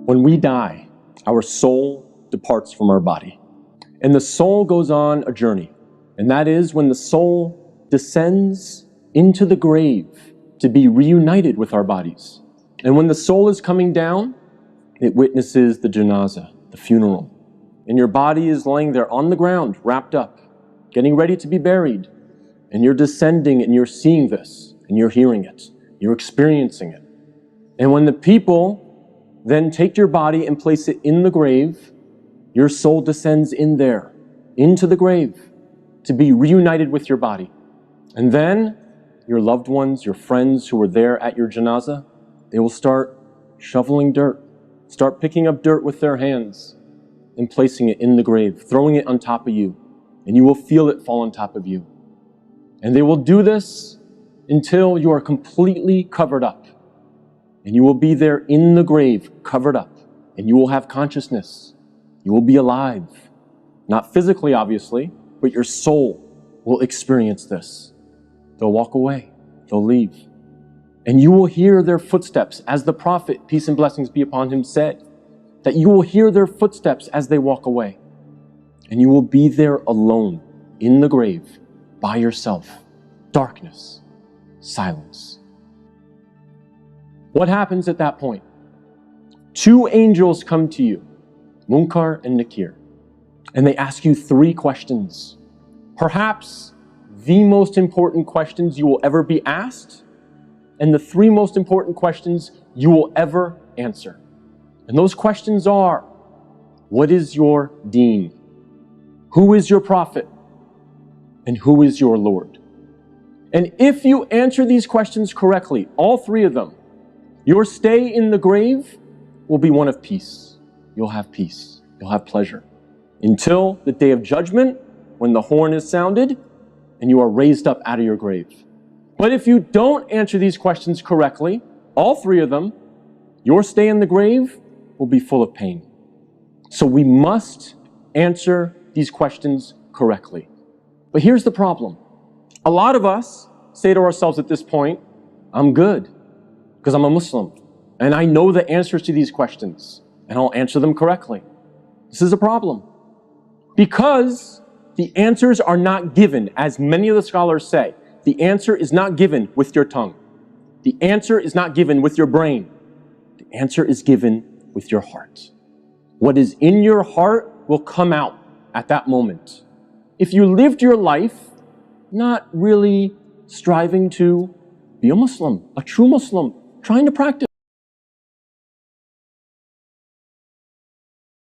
When we die, our soul departs from our body. And the soul goes on a journey. And that is when the soul descends into the grave to be reunited with our bodies. And when the soul is coming down, it witnesses the janazah, the funeral. And your body is laying there on the ground, wrapped up, getting ready to be buried. And you're descending and you're seeing this, and you're hearing it, you're experiencing it. And when the people then take your body and place it in the grave, your soul descends in there, into the grave, to be reunited with your body. And then your loved ones, your friends who were there at your janazah, they will start shoveling dirt, start picking up dirt with their hands and placing it in the grave, throwing it on top of you, and you will feel it fall on top of you. And they will do this until you are completely covered up. And you will be there in the grave, covered up, and you will have consciousness. You will be alive. Not physically, obviously, but your soul will experience this. They'll walk away. They'll leave. And you will hear their footsteps, as the Prophet, peace and blessings be upon him, said, that you will hear their footsteps as they walk away. And you will be there alone, in the grave, by yourself. Darkness. Silence. What happens at that point? Two angels come to you, Munkar and Nakir, and they ask you three questions. Perhaps the most important questions you will ever be asked, and the three most important questions you will ever answer. And those questions are, what is your deen? Who is your prophet? And who is your Lord? And if you answer these questions correctly, all three of them, your stay in the grave will be one of peace. You'll have peace. You'll have pleasure. Until the day of judgment, when the horn is sounded and you are raised up out of your grave. But if you don't answer these questions correctly, all three of them, your stay in the grave will be full of pain. So we must answer these questions correctly. But here's the problem. A lot of us say to ourselves at this point, I'm good because I'm a Muslim and I know the answers to these questions and I'll answer them correctly. This is a problem because the answers are not given, as many of the scholars say. The answer is not given with your tongue. The answer is not given with your brain. The answer is given with your heart. What is in your heart will come out at that moment. If you lived your life not really striving to be a Muslim, a true Muslim, trying to practice